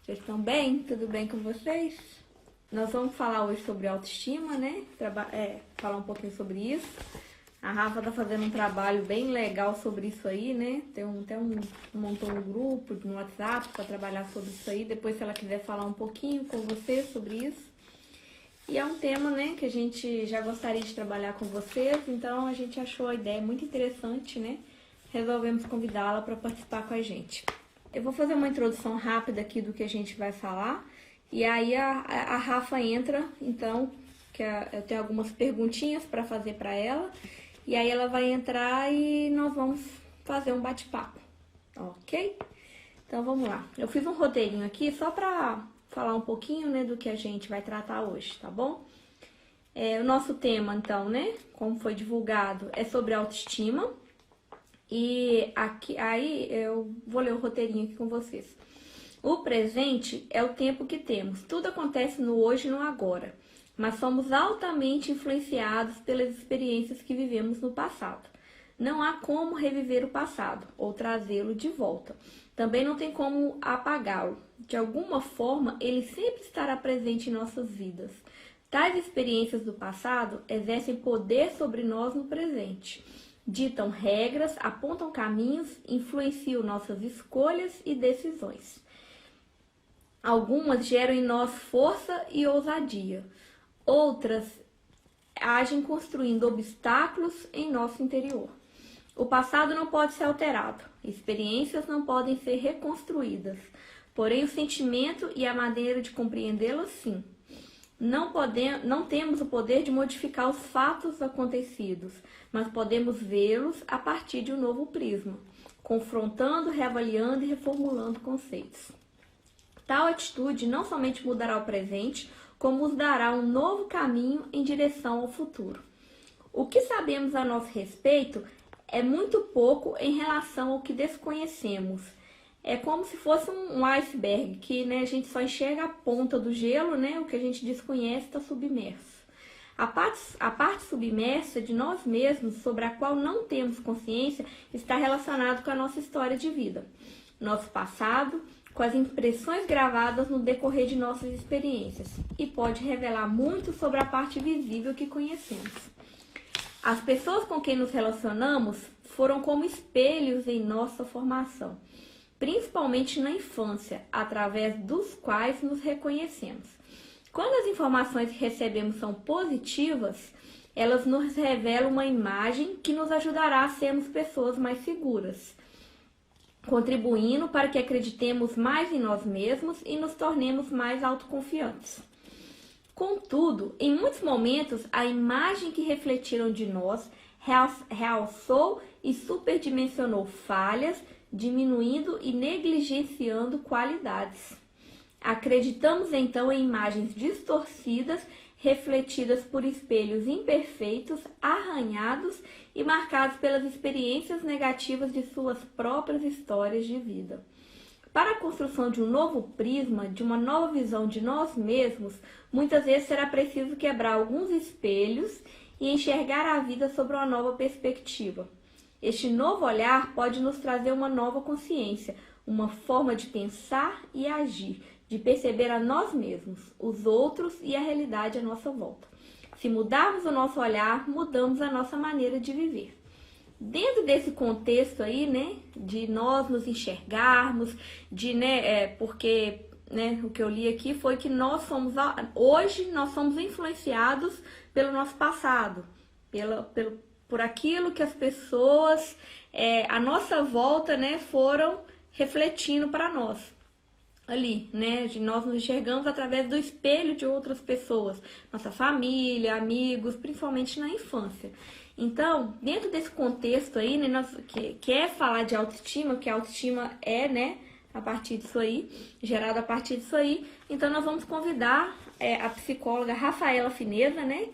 Vocês estão bem? Tudo bem com vocês? Nós vamos falar hoje sobre autoestima, né? Falar um pouquinho sobre isso. A Rafa tá fazendo um trabalho bem legal sobre isso aí, né? Montou um grupo no WhatsApp para trabalhar sobre isso aí. Depois, se ela quiser falar um pouquinho com você sobre isso. E é um tema, né, que a gente já gostaria de trabalhar com vocês. Então, a gente achou a ideia muito interessante, né? Resolvemos convidá-la para participar com a gente. Eu vou fazer uma introdução rápida aqui do que a gente vai falar. E aí a Rafa entra, então, eu tenho algumas perguntinhas para fazer para ela. E aí ela vai entrar e nós vamos fazer um bate-papo, ok? Então vamos lá. Eu fiz um roteirinho aqui só para falar um pouquinho, né, do que a gente vai tratar hoje, tá bom? O nosso tema, então, né, como foi divulgado, é sobre autoestima. E aí eu vou ler o roteirinho aqui com vocês. O presente é o tempo que temos. Tudo acontece no hoje e no agora. Mas somos altamente influenciados pelas experiências que vivemos no passado. Não há como reviver o passado ou trazê-lo de volta. Também não tem como apagá-lo. De alguma forma, ele sempre estará presente em nossas vidas. Tais experiências do passado exercem poder sobre nós no presente. Ditam regras, apontam caminhos, influenciam nossas escolhas e decisões. Algumas geram em nós força e ousadia. Outras agem construindo obstáculos em nosso interior. O passado não pode ser alterado, experiências não podem ser reconstruídas, porém o sentimento e a maneira de compreendê-las sim. Não temos o poder de modificar os fatos acontecidos, mas podemos vê-los a partir de um novo prisma, confrontando, reavaliando e reformulando conceitos. Tal atitude não somente mudará o presente, como nos dará um novo caminho em direção ao futuro. O que sabemos a nosso respeito é muito pouco em relação ao que desconhecemos. É como se fosse um iceberg, que, né, a gente só enxerga a ponta do gelo, né, o que a gente desconhece está submerso. A parte submersa de nós mesmos, sobre a qual não temos consciência, está relacionado com a nossa história de vida, nosso passado, com as impressões gravadas no decorrer de nossas experiências, e pode revelar muito sobre a parte visível que conhecemos. As pessoas com quem nos relacionamos foram como espelhos em nossa formação, principalmente na infância, através dos quais nos reconhecemos. Quando as informações que recebemos são positivas, elas nos revelam uma imagem que nos ajudará a sermos pessoas mais seguras, contribuindo para que acreditemos mais em nós mesmos e nos tornemos mais autoconfiantes. Contudo, em muitos momentos, a imagem que refletiram de nós realçou e superdimensionou falhas, diminuindo e negligenciando qualidades. Acreditamos então em imagens distorcidas, refletidas por espelhos imperfeitos, arranhados e marcados pelas experiências negativas de suas próprias histórias de vida. Para a construção de um novo prisma, de uma nova visão de nós mesmos, muitas vezes será preciso quebrar alguns espelhos e enxergar a vida sob uma nova perspectiva. Este novo olhar pode nos trazer uma nova consciência, uma forma de pensar e agir, de perceber a nós mesmos, os outros e a realidade à nossa volta. Se mudarmos o nosso olhar, mudamos a nossa maneira de viver. Dentro desse contexto aí, né, de nós nos enxergarmos, porque, né, o que eu li aqui foi que hoje nós somos influenciados pelo nosso passado, por aquilo que as pessoas à nossa volta, né, foram refletindo para nós. Ali, né, nós nos enxergamos através do espelho de outras pessoas, nossa família, amigos, principalmente na infância. Então, dentro desse contexto aí, né, que é falar de autoestima, que a autoestima é, né, a partir disso aí, gerada a partir disso aí, então nós vamos convidar a psicóloga Rafaela Fineza, né,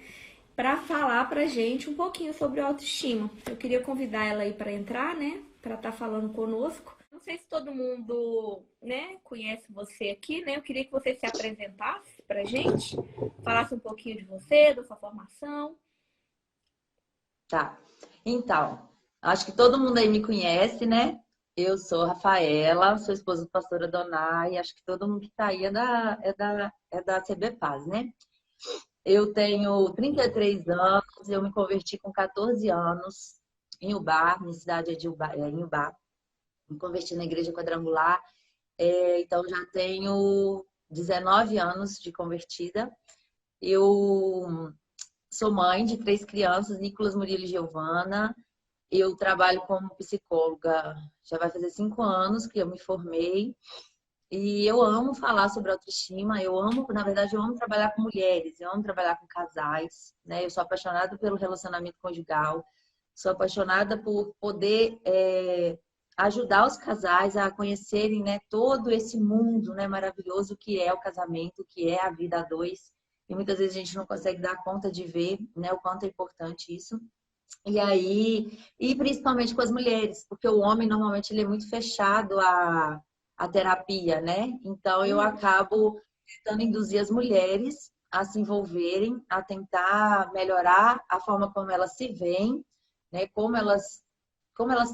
para falar pra gente um pouquinho sobre autoestima. Eu queria convidar ela aí para entrar, né, para estar falando conosco. Não sei se todo mundo, né, conhece você aqui, né? Eu queria que você se apresentasse pra gente, falasse um pouquinho de você, da sua formação. Tá. Então, acho que todo mundo aí me conhece, né? Eu sou Rafaela, sou esposa do pastor Adonai, acho que todo mundo que está aí é da CB Paz, né? Eu tenho 33 anos, eu me converti com 14 anos em Ubá, minha cidade é de Ubá, é em Ubá. Me converti na igreja quadrangular, então já tenho 19 anos de convertida. Eu sou mãe de 3 crianças, Nicolas, Murilo e Giovana. Eu trabalho como psicóloga, já vai fazer 5 anos que eu me formei. E eu amo falar sobre autoestima, eu amo, na verdade, eu amo trabalhar com mulheres, eu amo trabalhar com casais, né? Eu sou apaixonada pelo relacionamento conjugal, sou apaixonada por poder ajudar os casais a conhecerem, né, todo esse mundo, né, maravilhoso que é o casamento, que é a vida a dois. E muitas vezes a gente não consegue dar conta de ver, né, o quanto é importante isso. E aí, e principalmente com as mulheres, porque o homem normalmente ele é muito fechado à terapia, né? Então eu acabo tentando induzir as mulheres a se envolverem, a tentar melhorar a forma como elas se veem, né? Como elas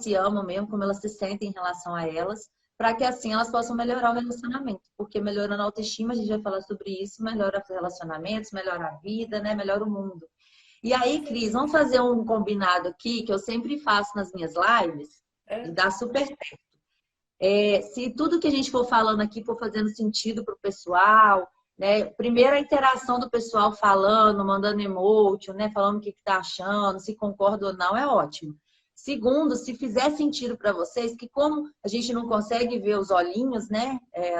se amam mesmo, como elas se sentem em relação a elas, para que assim elas possam melhorar o relacionamento. Porque melhorando a autoestima, a gente vai falar sobre isso, melhora os relacionamentos, melhora a vida, né? Melhora o mundo. E aí, Cris, vamos fazer um combinado aqui, que eu sempre faço nas minhas lives, e dá super certo. Se tudo que a gente for falando aqui for fazendo sentido para o pessoal, né? Primeiro, a interação do pessoal falando, mandando emoji, né? Falando o que está achando, se concorda ou não, é ótimo. Segundo, se fizer sentido para vocês, que como a gente não consegue ver os olhinhos, né?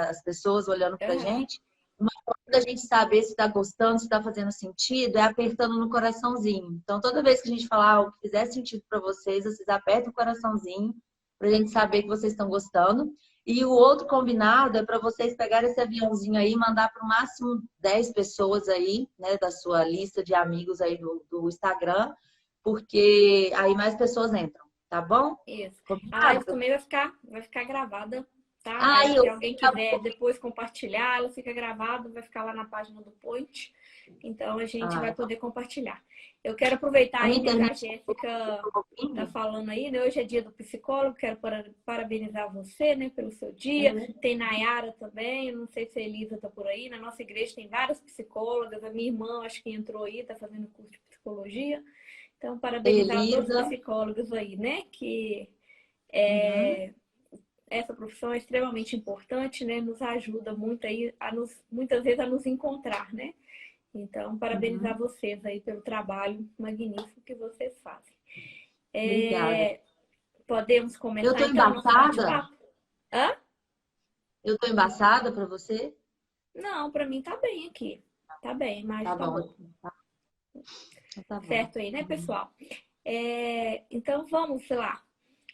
As pessoas olhando para a gente, uma forma da gente saber se está gostando, se está fazendo sentido, é apertando no coraçãozinho. Então, toda vez que a gente falar o que fizer sentido para vocês, vocês apertam o coraçãozinho para a gente saber que vocês estão gostando. E o outro combinado é para vocês pegarem esse aviãozinho aí e mandar para o máximo 10 pessoas aí, né, da sua lista de amigos aí do Instagram, porque aí mais pessoas entram, tá bom? Isso. A live Combinado? também vai ficar gravada, tá? Aí Ah, se eu... alguém quiser depois compartilhar, ela fica gravada, vai ficar lá na página do Point. Então a gente vai poder compartilhar. Eu quero aproveitar A minha aí, né, que a internet Jéssica um tá pouquinho. falando aí, né? Hoje é dia do psicólogo, quero parabenizar você, né, pelo seu dia. Tem Nayara também, não sei se a Elisa tá por aí. Na nossa igreja tem várias psicólogas, a minha irmã acho que entrou aí, tá fazendo curso de psicologia. Então, parabenizar a todos os Elisa. psicólogos aí, né? Que Uhum, essa profissão é extremamente importante, né? Nos ajuda muito aí, muitas vezes, a nos encontrar, né? Então, parabenizar uhum. vocês aí pelo trabalho magnífico que vocês fazem. Obrigada. Podemos Eu tô comentar, então, o nosso embaçada? bate-papo? Hã? Eu tô embaçada para você? Não, para mim tá bem aqui. Tá bem, a imagem Tá tá bom. boa. Tá bom. Certo aí, né, pessoal? Então, vamos, sei lá.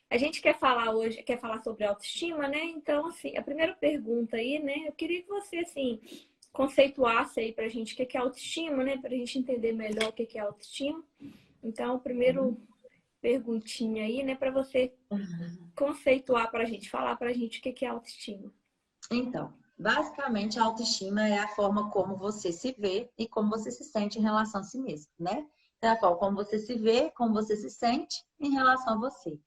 A gente quer falar hoje, quer falar sobre autoestima, né? Então, assim, a primeira pergunta aí, né? Eu queria que você, assim, conceituasse aí pra gente o que é autoestima, né? Pra gente entender melhor o que é autoestima. Então, primeiro perguntinha aí, né? Pra você conceituar pra gente, falar pra gente o que é autoestima. Então, basicamente, a autoestima é a forma como você se vê e como você se sente em relação a si mesmo, né? É a forma como você se vê, como você se sente em relação a você.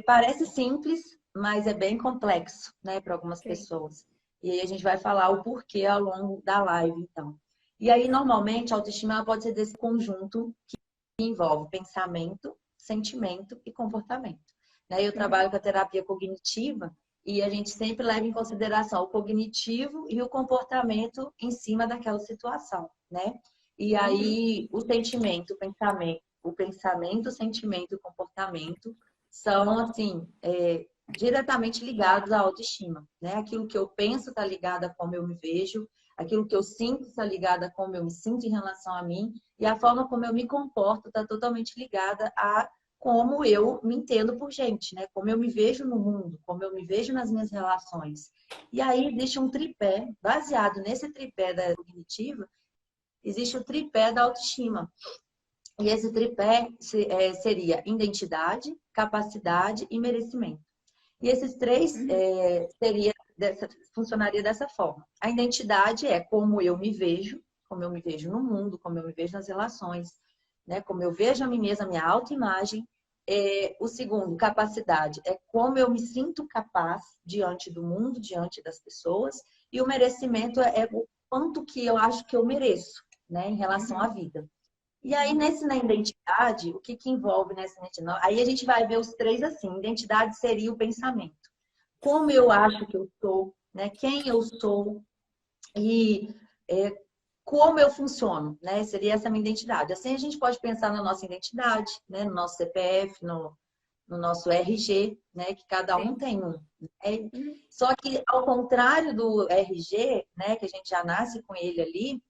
Parece simples, mas é bem complexo, né, para algumas Sim. pessoas. E aí a gente vai falar o porquê ao longo da live, então. E aí, normalmente, a autoestima ela pode ser desse conjunto que envolve pensamento, sentimento e comportamento. Né? Eu trabalho com a terapia cognitiva e a gente sempre leva em consideração o cognitivo e o comportamento em cima daquela situação, né? E aí o pensamento, o sentimento e o comportamento são assim diretamente ligados à autoestima, né? Aquilo que eu penso está ligado a como eu me vejo, aquilo que eu sinto está ligado a como eu me sinto em relação a mim e a forma como eu me comporto está totalmente ligada a como eu me entendo por gente, né? Como eu me vejo no mundo, como eu me vejo nas minhas relações. E aí existe um tripé, baseado nesse tripé da cognitiva, existe o tripé da autoestima. E esse tripé seria identidade, capacidade e merecimento. E esses três funcionaria dessa forma. A identidade é como eu me vejo no mundo, como eu me vejo nas relações, né? Como eu vejo a mim mesma, a minha autoimagem. O segundo, capacidade, é como eu me sinto capaz diante do mundo, diante das pessoas. E o merecimento é o quanto que eu acho que eu mereço, né, em relação à vida. E aí, na identidade, o que envolve nessa identidade? Aí a gente vai ver os três assim. Identidade seria o pensamento. Como eu acho que eu sou, né? Quem eu sou e como eu funciono, né? Seria essa minha identidade. Assim a gente pode pensar na nossa identidade, né? No nosso CPF, no nosso RG, né? Que cada um Sim. tem um. Né? Só que ao contrário do RG, né? Que a gente já nasce com ele ali,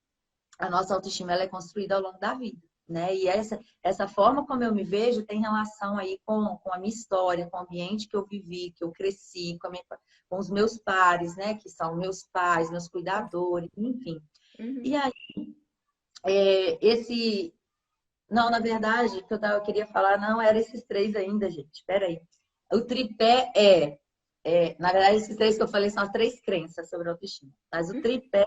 a nossa autoestima ela é construída ao longo da vida, né? E essa forma como eu me vejo tem relação aí com a minha história, com o ambiente que eu vivi, que eu cresci, com os meus pares, né? Que são meus pais, meus cuidadores, enfim. E Uhum. aí, esse... Não, na verdade, o que eu queria falar não era esses três ainda, gente. Espera aí. O tripé na verdade, esses três que eu falei são as três crenças sobre a autoestima. Mas o Uhum. tripé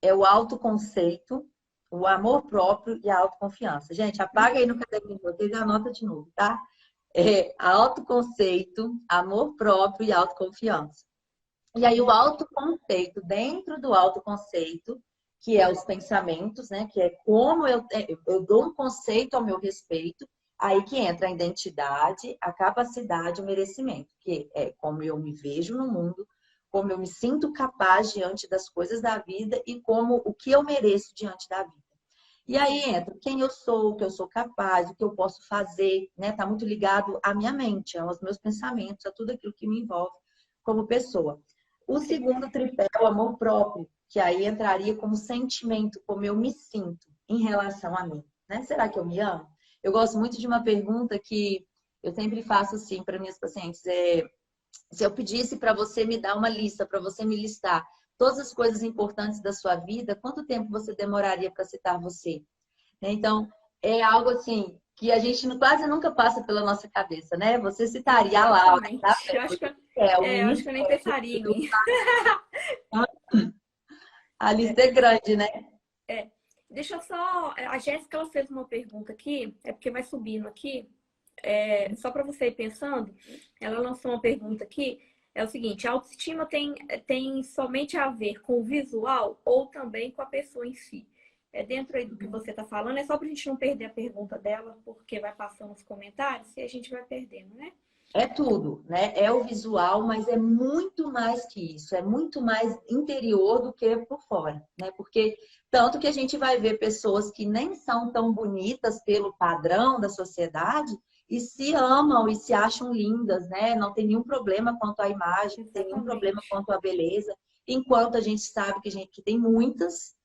é o autoconceito, o amor próprio e a autoconfiança. Gente, apaga aí no caderninho de vocês e anota de novo, tá? Autoconceito, amor próprio e autoconfiança. E aí o autoconceito, dentro do autoconceito, que é os pensamentos, né? Que é como eu dou um conceito ao meu respeito, aí que entra a identidade, a capacidade, o merecimento, que é como eu me vejo no mundo, como eu me sinto capaz diante das coisas da vida e como o que eu mereço diante da vida. E aí entra quem eu sou, o que eu sou capaz, o que eu posso fazer, né? Tá muito ligado à minha mente, aos meus pensamentos, a tudo aquilo que me envolve como pessoa. O segundo tripé é o amor próprio, que aí entraria como sentimento, como eu me sinto em relação a mim, né? Será que eu me amo? Eu gosto muito de uma pergunta que eu sempre faço assim para minhas pacientes, se eu pedisse para você me dar uma lista, para você me listar todas as coisas importantes da sua vida, quanto tempo você demoraria para citar você? Então, é algo assim que a gente quase nunca passa pela nossa cabeça, né? Você citaria a Laura, tá? Exatamente. Eu acho que, É o eu acho que eu nem Unicef, pensaria em mim. a É, lista é grande, né? é. Deixa eu só. A Jéssica ela fez uma pergunta aqui, é porque vai subindo aqui. Só para você ir pensando, ela lançou uma pergunta aqui. É o seguinte: a autoestima tem somente a ver com o visual ou também com a pessoa em si? Dentro aí do que você está falando, é só para a gente não perder a pergunta dela, porque vai passando os comentários e a gente vai perdendo, né? É tudo, né? É o visual, mas é muito mais que isso, é muito mais interior do que por fora, né? Porque tanto que a gente vai ver pessoas que nem são tão bonitas pelo padrão da sociedade e se amam e se acham lindas, né? Não tem nenhum problema quanto à imagem, não tem nenhum problema Exatamente. quanto à beleza, enquanto a gente sabe que tem muitas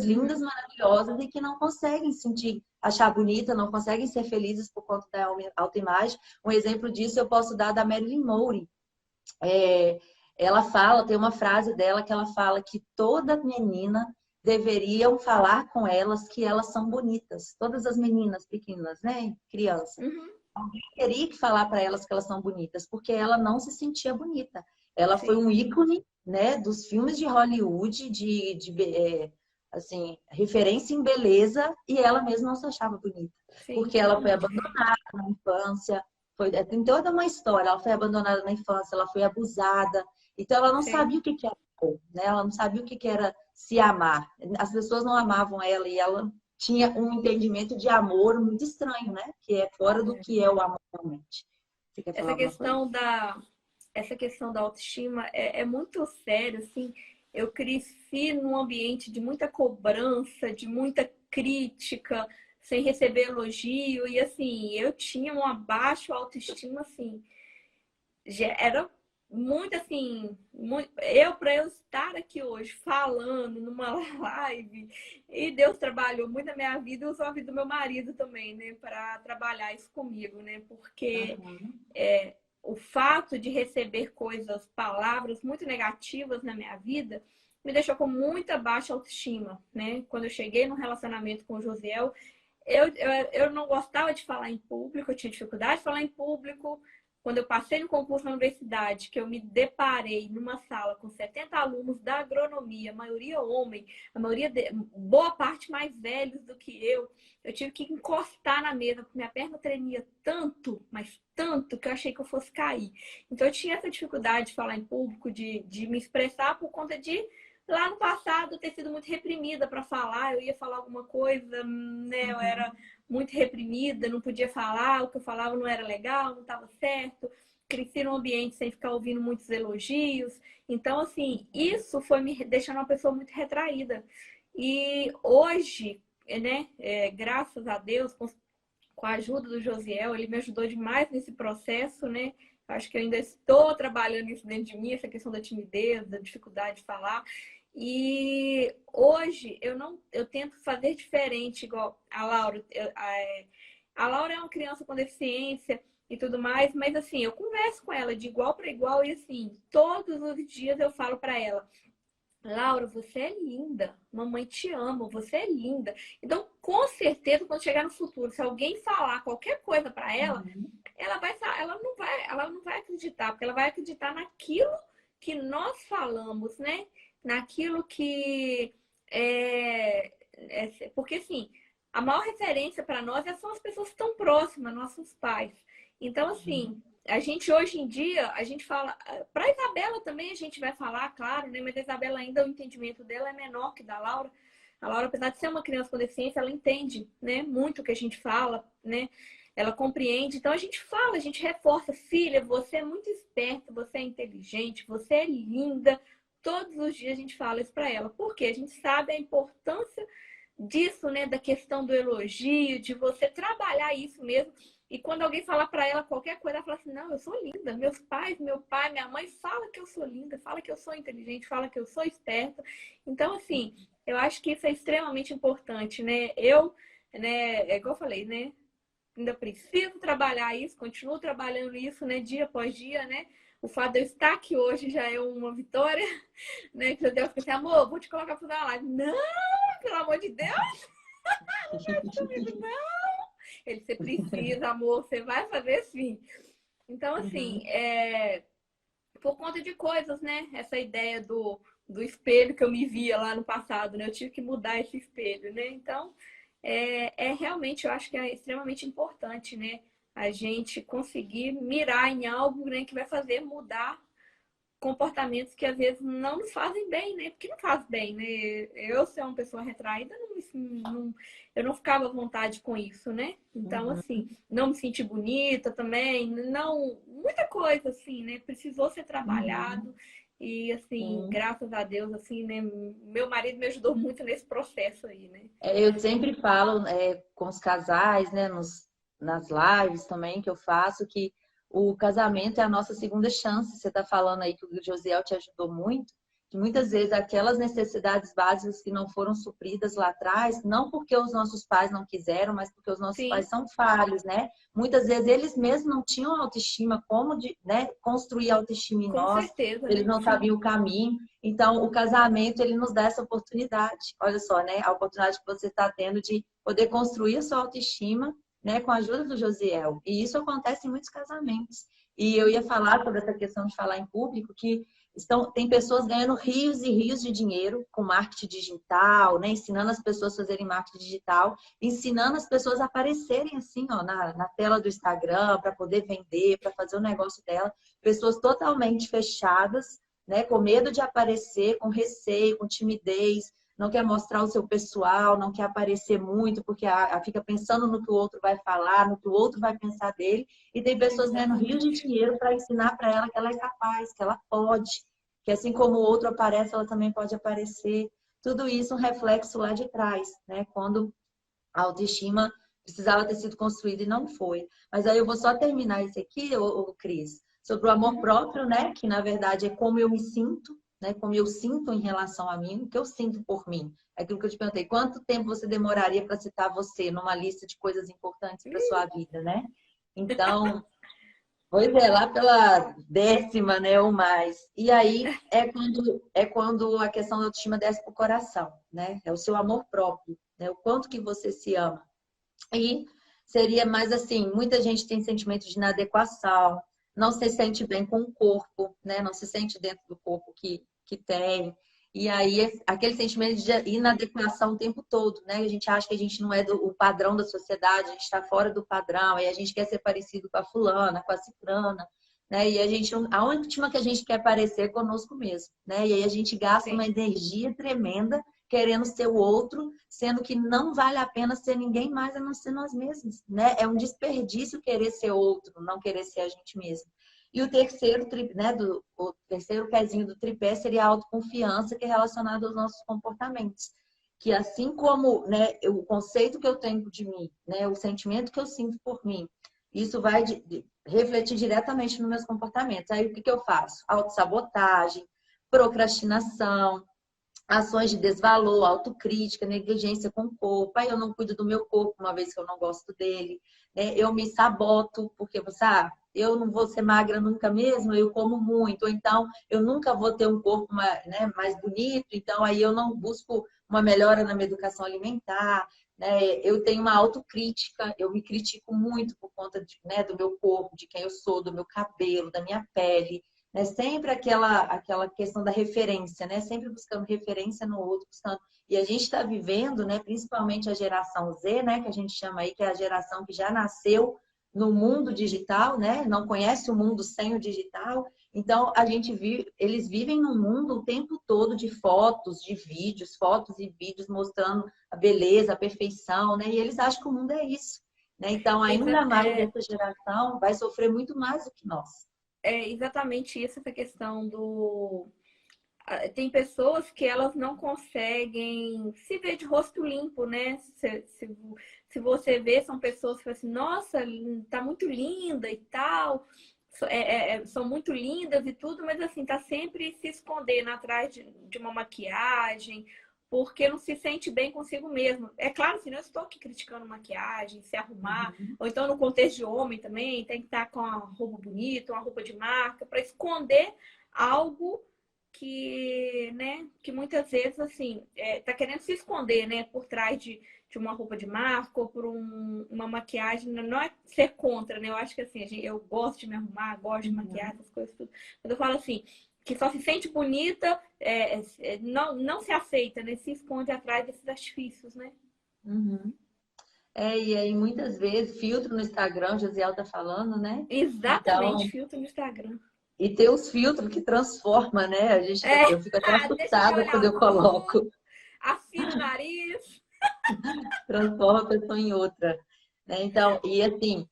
lindas, Uhum. maravilosas e que não conseguem sentir, achar bonita, não conseguem ser felizes por conta da autoimagem. Um exemplo disso eu posso dar da Marilyn Monroe. Ela fala, tem uma frase dela que ela fala que toda menina deveriam falar com elas que elas são bonitas. Todas as meninas pequenas, né? Criança. Uhum. Alguém teria que falar para elas que elas são bonitas, porque ela não se sentia bonita. Ela foi Sim, um ícone, né, dos filmes de Hollywood, assim, referência em beleza, e ela mesma não se achava bonita, sim, porque ela foi totalmente. abandonada na infância, tem toda uma história. Ela foi abandonada na infância, ela foi abusada, então ela não Sim. sabia o que era amor, né? Ela não sabia o que era se amar. As pessoas não amavam ela e ela tinha um entendimento de amor muito estranho, né? Que é fora do É. que é o amor realmente. Você quer falar Essa alguma coisa? questão essa questão da autoestima é muito sério, assim. Eu cresci num ambiente de muita cobrança, de muita crítica, sem receber elogio, e assim, eu tinha uma baixa autoestima, assim, era muito assim, para eu estar aqui hoje falando numa live, e Deus trabalhou muito na minha vida e usou a vida do meu marido também, né, para trabalhar isso comigo, né, porque Uhum. o fato de receber coisas, palavras muito negativas na minha vida, me deixou com muita baixa autoestima, né? Quando eu cheguei no relacionamento com o Josiel, eu não gostava de falar em público, eu tinha dificuldade de falar em público, quando eu passei no concurso na universidade, que eu me deparei numa sala com 70 alunos da agronomia, a maioria homem, boa parte mais velhos do que eu tive que encostar na mesa, porque minha perna tremia tanto, mas tanto, que eu achei que eu fosse cair. Então eu tinha essa dificuldade de falar em público, de me expressar por conta de, lá no passado, eu ter sido muito reprimida para falar, eu ia falar alguma coisa, né, eu era muito reprimida, não podia falar, o que eu falava não era legal, não estava certo. Cresci num ambiente sem ficar ouvindo muitos elogios. Então, assim, isso foi me deixando uma pessoa muito retraída. E hoje, né, graças a Deus, com a ajuda do Josiel, ele me ajudou demais nesse processo, né? Acho que eu ainda estou trabalhando isso dentro de mim, essa questão da timidez, da dificuldade de falar. E hoje eu tento fazer diferente, igual a Laura. A Laura é uma criança com deficiência e tudo mais, mas assim, eu converso com ela de igual para igual e assim, todos os dias eu falo para ela: Laura, você é linda, mamãe te ama, você é linda. Então, com certeza, quando chegar no futuro, se alguém falar qualquer coisa para ela, ela não vai acreditar, porque ela vai acreditar naquilo que nós falamos, né? Naquilo que porque assim, a maior referência para nós são as pessoas que estão próximas, nossos pais. Então, assim, a gente hoje em dia, a gente fala, para a Isabela também a gente vai falar, claro, né? Mas a Isabela ainda, o entendimento dela é menor que da Laura. A Laura, apesar de ser uma criança com deficiência, ela entende, né, muito o que a gente fala, né? Ela compreende. Então a gente fala, a gente reforça: filha, você é muito esperta, você é inteligente, você é linda. Todos os dias a gente fala isso para ela, porque a gente sabe a importância disso, né, da questão do elogio, de você trabalhar isso mesmo. E quando alguém falar para ela qualquer coisa, ela fala assim: não, eu sou linda. Meus pais, meu pai, minha mãe fala que eu sou linda, fala que eu sou inteligente, fala que eu sou esperta. Então, assim, eu acho que isso é extremamente importante, né? Né, é igual eu falei, né? Ainda preciso trabalhar isso, continuo trabalhando isso, né, dia após dia, né? O fato de eu estar aqui hoje já é uma vitória, né? Que Deus fica assim: amor, vou te colocar para fazer uma live. Não, pelo amor de Deus, não. Ele: você precisa, amor, você vai fazer sim. Então, assim, por conta de coisas, né? Essa ideia do espelho que eu me via lá no passado, né? Eu tive que mudar esse espelho, né? Então, realmente, eu acho que é extremamente importante, né? A gente conseguir mirar em algo, né, que vai fazer mudar comportamentos que às vezes não nos fazem bem, né? Porque não faz bem, né? Eu ser uma pessoa retraída, eu não ficava à vontade com isso, né? Então, assim, não me senti bonita também, não, muita coisa, assim, né? Precisou ser trabalhado. E, assim, graças a Deus, assim, né? Meu marido me ajudou muito nesse processo aí, né? Eu sempre falo com os casais, né, nas lives também que eu faço, que o casamento é a nossa segunda chance. Você está falando aí que o Josiel te ajudou muito, que muitas vezes aquelas necessidades básicas que não foram supridas lá atrás, não porque os nossos pais não quiseram, mas porque os nossos pais Sim, são falhos, né? Muitas vezes eles mesmos não tinham autoestima, né, construir autoestima em com nós, certeza, eles né? não sabiam o caminho. Então, o casamento, ele nos dá essa oportunidade. Olha só, né? A oportunidade que você está tendo de poder construir a sua autoestima, né? Com a ajuda do Josiel. E isso acontece em muitos casamentos. E eu ia falar sobre essa questão de falar em público, que tem pessoas ganhando rios e rios de dinheiro com marketing digital, né? Ensinando as pessoas a fazerem marketing digital, ensinando as pessoas a aparecerem assim, ó, na tela do Instagram, para poder vender, para fazer o negócio dela. Pessoas totalmente fechadas, né, com medo de aparecer, com receio, com timidez, não quer mostrar o seu pessoal, não quer aparecer muito, porque fica pensando no que o outro vai falar, no que o outro vai pensar dele. E tem pessoas ganhando rios de dinheiro para ensinar para ela que ela é capaz, que ela pode, que assim como o outro aparece, ela também pode aparecer. Tudo isso um reflexo lá de trás, né? Quando a autoestima precisava ter sido construída e não foi. Mas aí eu vou só terminar isso aqui, Cris, sobre o amor próprio, né? Que na verdade é como eu me sinto, né? Como eu sinto em relação a mim, o que eu sinto por mim. É aquilo que eu te perguntei: quanto tempo você demoraria para citar você numa lista de coisas importantes para sua vida, né? Então, pois é, lá pela 10ª, né, ou mais. E aí é quando a questão da autoestima desce para o coração, né? É o seu amor próprio, né? O quanto que você se ama. E seria mais assim: muita gente tem sentimento de inadequação, não se sente bem com o corpo, né? Não se sente dentro do corpo que tem. E aí, aquele sentimento de inadequação o tempo todo, né? A gente acha que a gente não é o padrão da sociedade, a gente está fora do padrão, e a gente quer ser parecido com a fulana, com a ciclana, né? E a última que a gente quer parecer é conosco mesmo, né? E aí a gente gasta uma Sim. energia tremenda querendo ser o outro, sendo que não vale a pena ser ninguém mais a não ser nós mesmos, né? É um desperdício querer ser outro, não querer ser a gente mesmo. E o terceiro, né, o terceiro pezinho do tripé seria a autoconfiança, que é relacionado aos nossos comportamentos. Que assim como, né, o conceito que eu tenho de mim, né, o sentimento que eu sinto por mim, isso vai refletir diretamente nos meus comportamentos. Aí o que eu faço? Autossabotagem, procrastinação, ações de desvalor, autocrítica, negligência com o corpo. Aí eu não cuido do meu corpo, uma vez que eu não gosto dele. Né? Eu me saboto, porque você, eu não vou ser magra nunca mesmo, eu como muito. Ou então, eu nunca vou ter um corpo mais, né, mais bonito. Então, aí eu não busco uma melhora na minha educação alimentar. Né? Eu tenho uma autocrítica, eu me critico muito por conta de, né, do meu corpo, de quem eu sou, do meu cabelo, da minha pele. Né? Sempre aquela questão da referência, né? Sempre buscando referência no outro, buscando. E a gente está vivendo, né? Principalmente a geração Z, né? Que a gente chama aí, que é a geração que já nasceu no mundo digital, né? Não conhece o mundo sem o digital. Então, a gente vive, eles vivem no mundo o tempo todo de fotos, de vídeos, fotos e vídeos mostrando a beleza, a perfeição, né? E eles acham que o mundo é isso. Né? Então, ainda mais É, essa geração vai sofrer muito mais do que nós. é exatamente isso, essa questão do. Tem pessoas que elas não conseguem se ver de rosto limpo, né? Se você vê, são pessoas que falam assim, nossa, tá muito linda e tal, são muito lindas e tudo, mas assim, tá sempre se escondendo atrás de uma maquiagem, porque não se sente bem consigo mesmo. É claro, assim, não estou aqui criticando maquiagem, se arrumar, Uhum. ou então no contexto de homem também, tem que estar com a roupa bonita, uma roupa de marca, para esconder algo que, né, que muitas vezes, assim, tá querendo se esconder, né, por trás de uma roupa de marca ou por uma maquiagem. Não é ser contra, né? Eu acho que, assim, eu gosto de me arrumar, gosto de maquiar, Uhum. essas coisas tudo. Mas eu falo assim, que só se sente bonita, não se aceita, né? Se esconde atrás desses artifícios, né? Uhum. E aí muitas vezes, filtro no Instagram, Josiel tá falando, né? Exatamente, Então, filtro no Instagram. e tem os filtros que transforma, né? É, Eu fico até deixa de assustada olho quando eu azul, coloco, afina o nariz. transforma a pessoa em outra. Né? Então, e assim,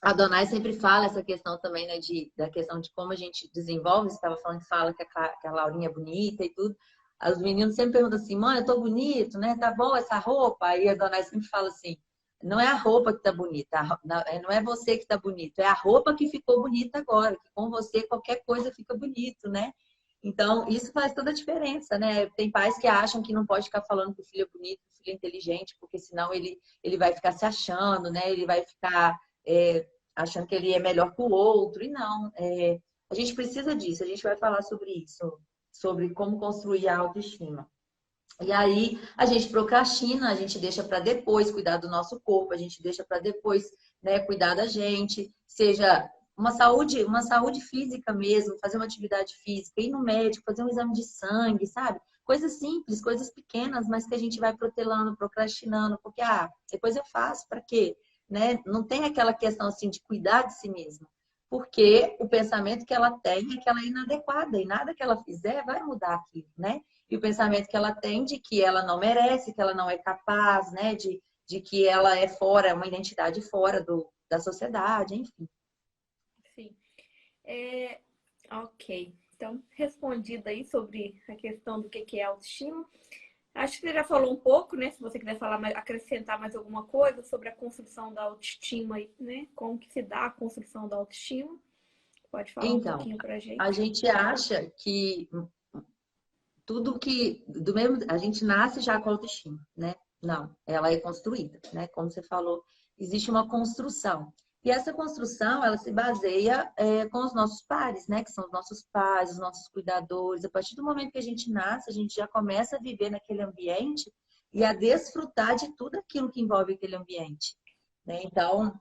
a Donai sempre fala essa questão também, né, da questão de como a gente desenvolve. Você estava falando que fala que a Laurinha é bonita e tudo. Os meninos sempre perguntam assim, mãe, eu tô bonito, né? Tá bom essa roupa? Aí a Donai sempre fala assim, não é a roupa que tá bonita, não é você que tá bonito, é a roupa que ficou bonita agora, que com você qualquer coisa fica bonito, né? Então, isso faz toda a diferença, né? Tem pais que acham que não pode ficar falando que o filho é bonito, que o filho é inteligente, porque senão ele vai ficar se achando, né? Ele vai ficar achando que ele é melhor que o outro. E não, a gente precisa disso. A gente vai falar sobre isso, sobre como construir a autoestima. E aí a gente procrastina, a gente deixa para depois cuidar do nosso corpo, a gente deixa para depois, né, cuidar da gente, seja uma saúde física mesmo, fazer uma atividade física, ir no médico, fazer um exame de sangue, sabe? Coisas simples, coisas pequenas, mas que a gente vai protelando, procrastinando, porque depois eu faço, para quê? Né? Não tem aquela questão assim de cuidar de si mesma, porque o pensamento que ela tem é que ela é inadequada e nada que ela fizer vai mudar aquilo, né? E o pensamento que ela tem de que ela não merece, que ela não é capaz, né? De que ela é fora, uma identidade fora da sociedade, enfim. Sim. Ok. Então, respondido aí sobre a questão do que é autoestima. Acho que você já falou um pouco, né? Se você quiser falar mais, acrescentar mais alguma coisa sobre a construção da autoestima aí, né? Como que se dá a construção da autoestima? Pode falar um Então, pouquinho pra a gente. gente acha que tudo que do mesmo a gente nasce já com autoestima, né? Não, ela é construída, né? Como você falou, existe uma construção. E essa construção, ela se baseia com os nossos pares, né? Que são os nossos pais, os nossos cuidadores. A partir do momento que a gente nasce, a gente já começa a viver naquele ambiente e a desfrutar de tudo aquilo que envolve aquele ambiente, né? Então,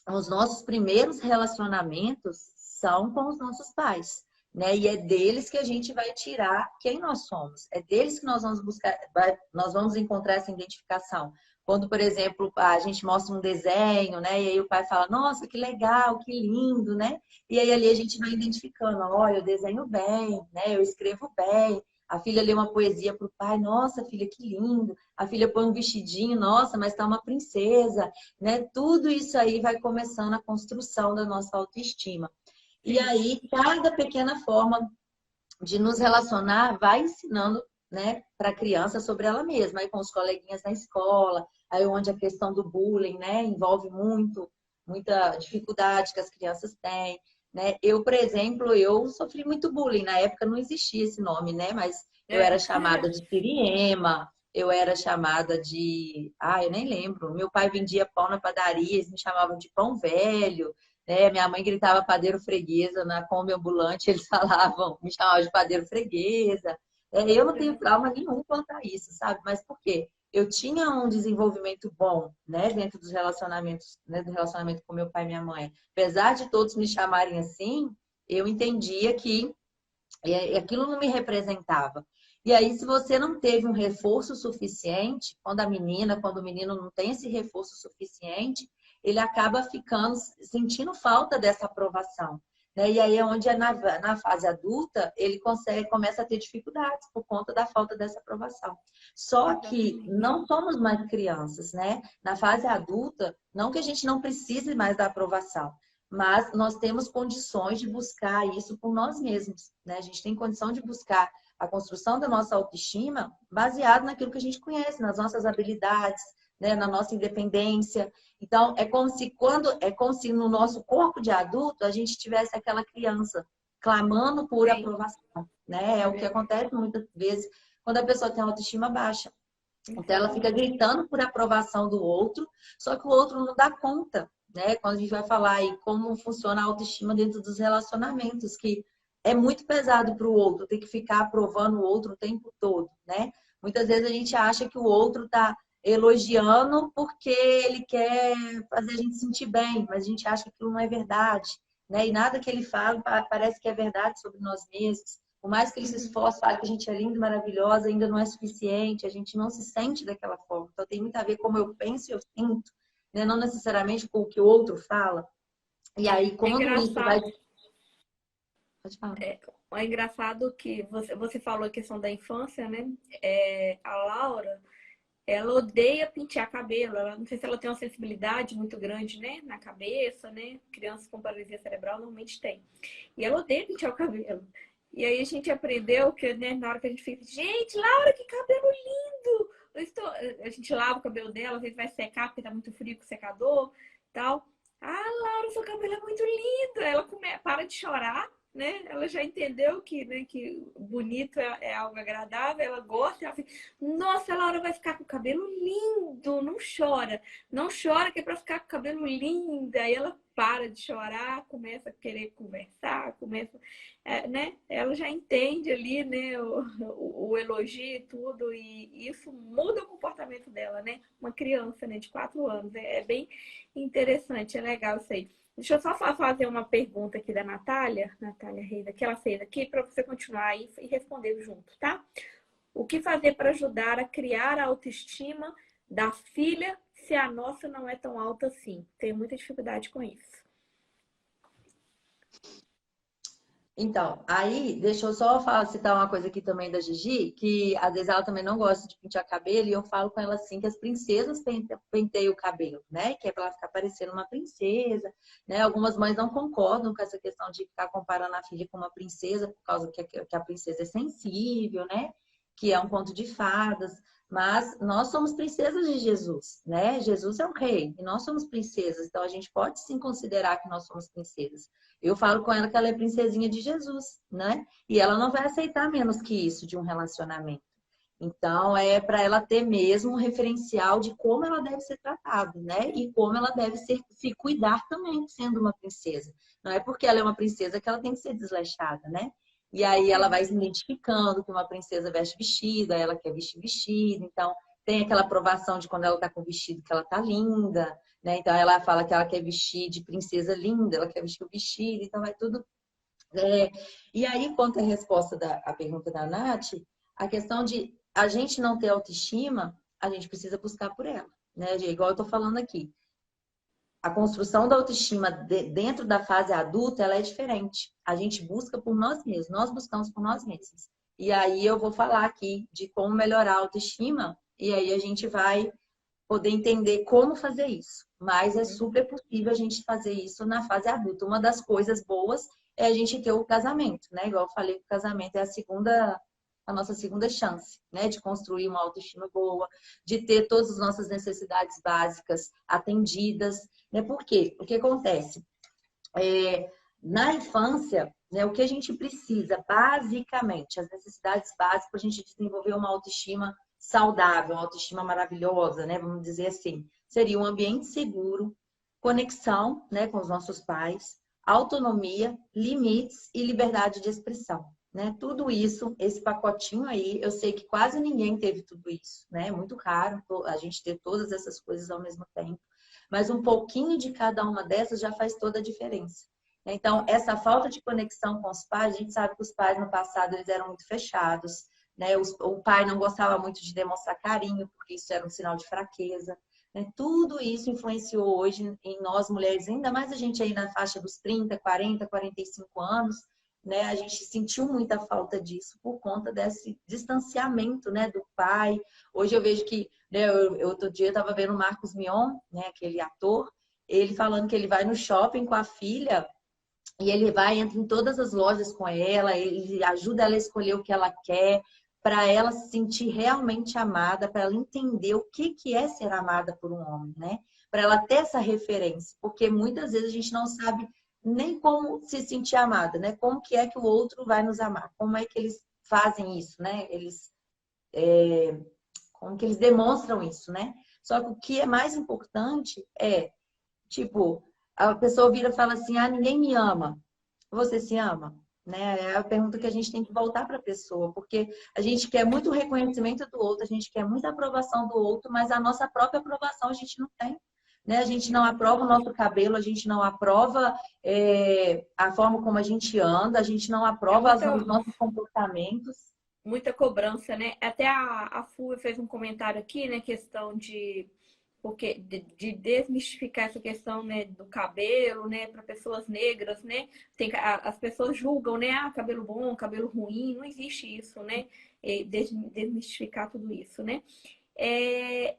os nossos primeiros relacionamentos são com os nossos pais, né? E é deles que a gente vai tirar quem nós somos. É deles que nós vamos buscar, nós vamos encontrar essa identificação. Quando, por exemplo, a gente mostra um desenho, né? E aí o pai fala, nossa, que legal, que lindo, né? E aí ali a gente vai identificando, olha, eu desenho bem, né? Eu escrevo bem. A filha lê uma poesia para o pai, nossa, filha, que lindo. A filha põe um vestidinho, nossa, mas tá uma princesa, né? Tudo isso aí vai começando a construção da nossa autoestima. E Sim. aí, cada pequena forma de nos relacionar vai ensinando, né, para a criança sobre ela mesma, aí com os coleguinhas na escola, aí onde a questão do bullying, né, envolve muita dificuldade que as crianças têm, né? Eu, por exemplo, eu sofri muito bullying, na época não existia esse nome, né, mas eu É. era chamada de siriema, eu era chamada de, eu nem lembro, meu pai vendia pão na padaria, eles me chamavam de pão velho, né? Minha mãe gritava padeiro freguesa na Kombi ambulante, eles falavam, me chamavam de padeiro freguesa. Eu não tenho trauma nenhum quanto a isso, sabe? Mas por quê? Eu tinha um desenvolvimento bom, né, dentro dos relacionamentos, né, do relacionamento com meu pai e minha mãe. Apesar de todos me chamarem assim, eu entendia que aquilo não me representava. E aí, se você não teve um reforço suficiente, quando o menino não tem esse reforço suficiente, ele acaba ficando, sentindo falta dessa aprovação. Né? E aí é onde, na fase adulta, ele começa a ter dificuldades por conta da falta dessa aprovação. Só que Exatamente. não somos mais crianças, né? Na fase adulta, não que a gente não precise mais da aprovação, mas nós temos condições de buscar isso por nós mesmos, né? A gente tem condição de buscar a construção da nossa autoestima baseado naquilo que a gente conhece, nas nossas habilidades, né? Na nossa independência. Então, é como se no nosso corpo de adulto a gente tivesse aquela criança clamando por Sim, aprovação, né? É o que verdade. acontece muitas vezes quando a pessoa tem autoestima baixa. Então, ela fica Exatamente. gritando por aprovação do outro, só que o outro não dá conta, né? Quando a gente vai falar aí como funciona a autoestima dentro dos relacionamentos, que é muito pesado para o outro, ter que ficar aprovando o outro o tempo todo, né? Muitas vezes a gente acha que o outro está elogiando porque ele quer fazer a gente sentir bem, mas a gente acha que aquilo não é verdade, né? E nada que ele fala parece que é verdade sobre nós mesmos. Por mais que ele se Uhum. esforce, fale que a gente é linda, maravilhosa, ainda não é suficiente, a gente não se sente daquela forma. Então tem muito a ver com como eu penso e eu sinto, né? Não necessariamente com o que o outro fala. E aí, É quando isso vai. engraçado, Pode falar. é engraçado que você falou a questão da infância, né? A Laura, ela odeia pentear cabelo. Ela, não sei se ela tem uma sensibilidade muito grande, né? Na cabeça, né? Crianças com paralisia cerebral normalmente tem. E ela odeia pentear o cabelo. E aí a gente aprendeu que, né, na hora que a gente fica, gente, Laura, que cabelo lindo! A gente lava o cabelo dela, às vezes vai secar porque tá muito frio com o secador e tal. Ah, Laura, seu cabelo é muito lindo! Ela para de chorar, né? Ela já entendeu que, né, que bonito é algo agradável, ela gosta, ela fica, nossa, a Laura vai ficar com o cabelo lindo, não chora. Não chora que é pra ficar com o cabelo lindo. Aí ela para de chorar, começa a querer conversar, começa, né? Ela já entende ali, né, o elogio e tudo, e isso muda o comportamento dela, né? Uma criança, né, de 4 anos. É bem interessante, é legal isso aí. Deixa eu só fazer uma pergunta aqui da Natália Reis, que ela fez aqui, para você continuar aí e responder junto, tá? O que fazer para ajudar a criar a autoestima da filha se a nossa não é tão alta assim? Tenho muita dificuldade com isso. Então, aí, deixa eu só citar uma coisa aqui também da Gigi, que às vezes ela também não gosta de pentear cabelo, e eu falo com ela assim que as princesas penteiam o cabelo, né? Que é para ela ficar parecendo uma princesa, né? Algumas mães não concordam com essa questão de ficar comparando a filha com uma princesa, por causa que a princesa é sensível, né? Que é um conto de fadas. Mas nós somos princesas de Jesus, né? Jesus é um rei e nós somos princesas, então a gente pode sim considerar que nós somos princesas. Eu falo com ela que ela é princesinha de Jesus, né? E ela não vai aceitar menos que isso de um relacionamento. Então, é para ela ter mesmo um referencial de como ela deve ser tratada, né? E como ela deve se cuidar também, sendo uma princesa. Não é porque ela é uma princesa que ela tem que ser desleixada, né? E aí ela vai se identificando que uma princesa veste vestido, aí ela quer vestir vestido. Então, tem aquela aprovação de quando ela tá com vestido que ela tá linda, né? Então ela fala que ela quer vestir de princesa linda, ela quer vestir o vestido, então vai tudo. E aí, quanto à resposta à pergunta da Nath, a questão de a gente não ter autoestima, a gente precisa buscar por ela, né? Igual eu tô falando aqui. A construção da autoestima dentro da fase adulta, ela é diferente. A gente busca por nós mesmos, nós buscamos por nós mesmos. E aí eu vou falar aqui de como melhorar a autoestima, e aí a gente vai poder entender como fazer isso. Mas é super possível a gente fazer isso na fase adulta. Uma das coisas boas é a gente ter o casamento, né? Igual eu falei, o casamento é a nossa segunda chance, né? De construir uma autoestima boa, de ter todas as nossas necessidades básicas atendidas, né? Por quê? O que acontece? Na infância, né, o que a gente precisa, basicamente, as necessidades básicas para a gente desenvolver uma autoestima saudável, uma autoestima maravilhosa, né? Vamos dizer assim, seria um ambiente seguro, conexão, né, com os nossos pais, autonomia, limites e liberdade de expressão, né? Tudo isso, esse pacotinho aí, eu sei que quase ninguém teve tudo isso, né? É muito raro a gente ter todas essas coisas ao mesmo tempo, mas um pouquinho de cada uma dessas já faz toda a diferença. Então, essa falta de conexão com os pais, a gente sabe que os pais no passado eles eram muito fechados, né? O pai não gostava muito de demonstrar carinho, porque isso era um sinal de fraqueza, né? Tudo isso influenciou hoje em nós mulheres, ainda mais a gente aí na faixa dos 30, 40, 45 anos, né? A gente sentiu muita falta disso por conta desse distanciamento, né, do pai. Hoje eu vejo que, né, outro dia eu estava vendo o Marcos Mion, né, aquele ator, ele falando que ele vai no shopping com a filha e ele vai, entra em todas as lojas com ela, ele ajuda ela a escolher o que ela quer, para ela se sentir realmente amada, para ela entender o que é ser amada por um homem, né? Para ela ter essa referência, porque muitas vezes a gente não sabe nem como se sentir amada, né? Como que é que o outro vai nos amar? Como é que eles fazem isso, né? Como que eles demonstram isso, né? Só que o que é mais importante é, tipo, a pessoa vira e fala assim: ah, ninguém me ama. Você se ama? Né? É a pergunta que a gente tem que voltar para a pessoa, porque a gente quer muito reconhecimento do outro, a gente quer muita aprovação do outro, mas a nossa própria aprovação a gente não tem. Né? A gente não aprova o nosso cabelo, a gente não aprova a forma como a gente anda, a gente não É aprova os nossos comportamentos. muita cobrança, né? Até a FU fez um comentário aqui, né? Questão de porque de desmistificar essa questão, né, do cabelo, né, para pessoas negras, né? As pessoas julgam, né? Ah, cabelo bom, cabelo ruim, não existe isso, né? Desmistificar tudo isso, né?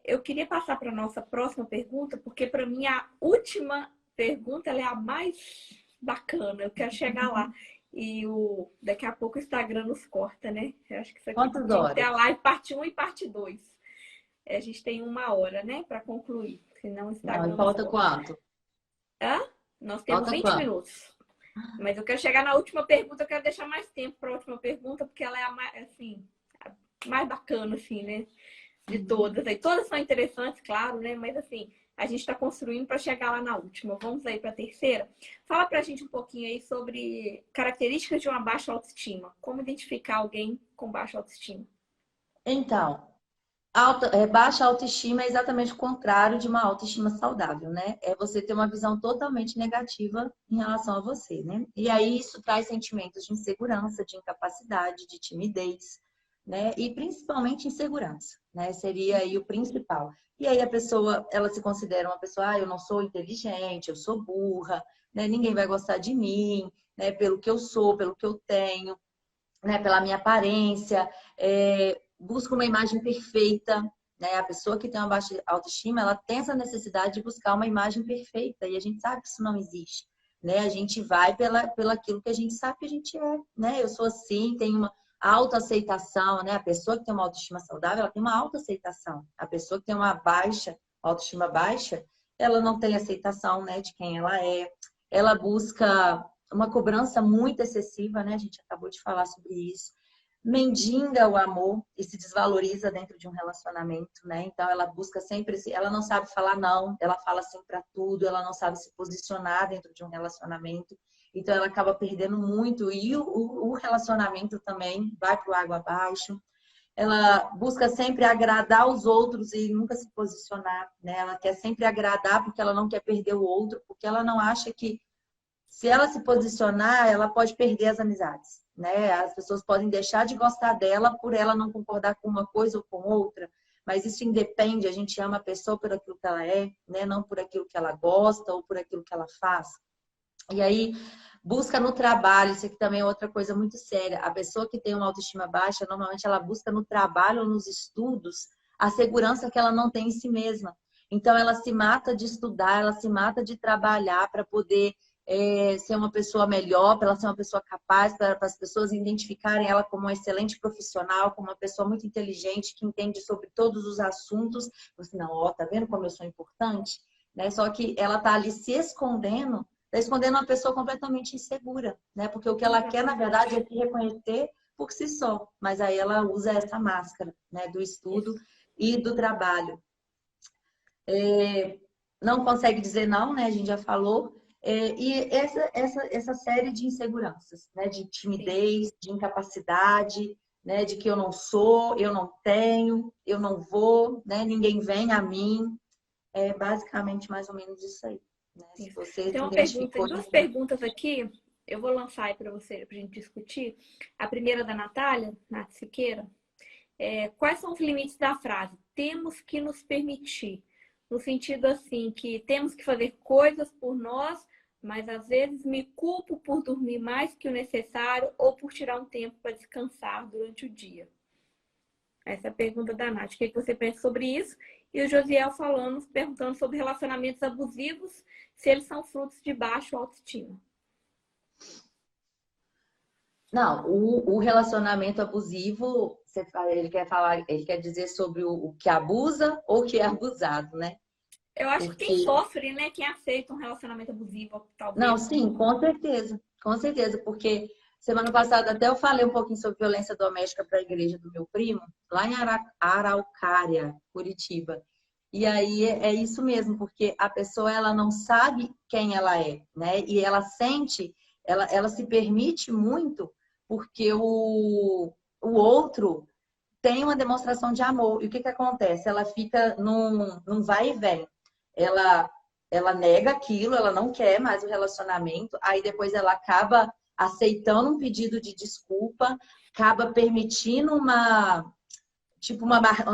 Eu queria passar para a nossa próxima pergunta, porque para mim a última pergunta ela é a mais bacana. Eu quero chegar lá. E daqui a pouco o Instagram nos corta, né? Eu acho que isso aqui Quantas tinha que ter horas? a live parte um e parte 2. A gente tem 1 hora, né, para concluir. Senão o Não, e Instagram nos falta corta. quanto? Hã? Nós temos Falta 20 quanto? minutos. Mas eu quero chegar na última pergunta, eu quero deixar mais tempo para a última pergunta, porque ela é a mais, assim, a mais bacana, assim, né? De todas. Aí todas são interessantes, claro, né? Mas assim, a gente está construindo para chegar lá na última. Vamos aí para a terceira. Fala para a gente um pouquinho aí sobre características de uma baixa autoestima. Como identificar alguém com baixa autoestima? Então, baixa autoestima é exatamente o contrário de uma autoestima saudável, né? É você ter uma visão totalmente negativa em relação a você, né? E aí isso traz sentimentos de insegurança, de incapacidade, de timidez, né? E principalmente insegurança, né? Seria aí o principal. E aí a pessoa, ela se considera uma pessoa, ah, eu não sou inteligente, eu sou burra, né? Ninguém vai gostar de mim, né? Pelo que eu sou, pelo que eu tenho, né, pela minha aparência, busco uma imagem perfeita, né? A pessoa que tem uma baixa autoestima, ela tem essa necessidade de buscar uma imagem perfeita, e a gente sabe que isso não existe, né? A gente vai pela aquilo que a gente sabe que a gente é, né? Eu sou assim, tenho uma autoaceitação, né? A pessoa que tem uma autoestima saudável, ela tem uma autoaceitação. A pessoa que tem uma autoestima baixa, ela não tem aceitação, né, de quem ela é. Ela busca uma cobrança muito excessiva, né? A gente acabou de falar sobre isso. Mendiga o amor e se desvaloriza dentro de um relacionamento, né? Então ela busca sempre, ela não sabe falar não, ela fala sim para tudo, ela não sabe se posicionar dentro de um relacionamento. Então ela acaba perdendo muito e o relacionamento também vai para o água abaixo. ela busca sempre agradar os outros e nunca se posicionar, né? Ela quer sempre agradar porque ela não quer perder o outro, porque ela não acha que se ela se posicionar, ela pode perder as amizades, né? As pessoas podem deixar de gostar dela por ela não concordar com uma coisa ou com outra, mas isso independe, a gente ama a pessoa por aquilo que ela é, né? Não por aquilo que ela gosta ou por aquilo que ela faz. E aí, busca no trabalho, isso aqui também é outra coisa muito séria. A pessoa que tem uma autoestima baixa, normalmente ela busca no trabalho ou nos estudos a segurança que ela não tem em si mesma. Então, ela se mata de estudar, ela se mata de trabalhar para poder ser uma pessoa melhor, para ela ser uma pessoa capaz, para as pessoas identificarem ela como um excelente profissional, como uma pessoa muito inteligente, que entende sobre todos os assuntos. Você, não, ó, tá vendo como eu sou importante? Né? Só que ela tá ali se escondendo. Está escondendo uma pessoa completamente insegura, né? Porque o que ela quer, na verdade, é se reconhecer por si só. Mas aí ela usa essa máscara, né? Do estudo e do trabalho. Não consegue dizer não, né? A gente já falou. E essa série de inseguranças, né? De timidez, de incapacidade, né? De que eu não sou, eu não tenho, eu não vou, né? Ninguém vem a mim. É basicamente mais ou menos isso aí. Né? Se você Tem se uma pergunta, identificou. duas perguntas aqui, eu vou lançar aí para você, para a gente discutir. A primeira da Natália, Nath Siqueira. Quais são os limites da frase? Temos que nos permitir. No sentido assim, que temos que fazer coisas por nós, mas às vezes me culpo por dormir mais que o necessário ou por tirar um tempo para descansar durante o dia. Essa é a pergunta da Nath. O que você pensa sobre isso? E o Josiel perguntando sobre relacionamentos abusivos, se eles são frutos de baixa autoestima. Não, o relacionamento abusivo, ele quer dizer sobre o que abusa ou o que é abusado, né? Eu acho que quem Porque, sofre, né? Quem aceita um relacionamento abusivo, não, talvez. sim, com certeza, porque semana passada até eu falei um pouquinho sobre violência doméstica para a igreja do meu primo, lá em Araucária, Curitiba. E aí é isso mesmo, porque a pessoa ela não sabe quem ela é, né? E ela sente, ela se permite muito porque o outro tem uma demonstração de amor. E o que que acontece? Ela fica num vai e vem. Ela, ela nega aquilo, ela não quer mais o relacionamento, aí depois ela acaba aceitando um pedido de desculpa, acaba permitindo uma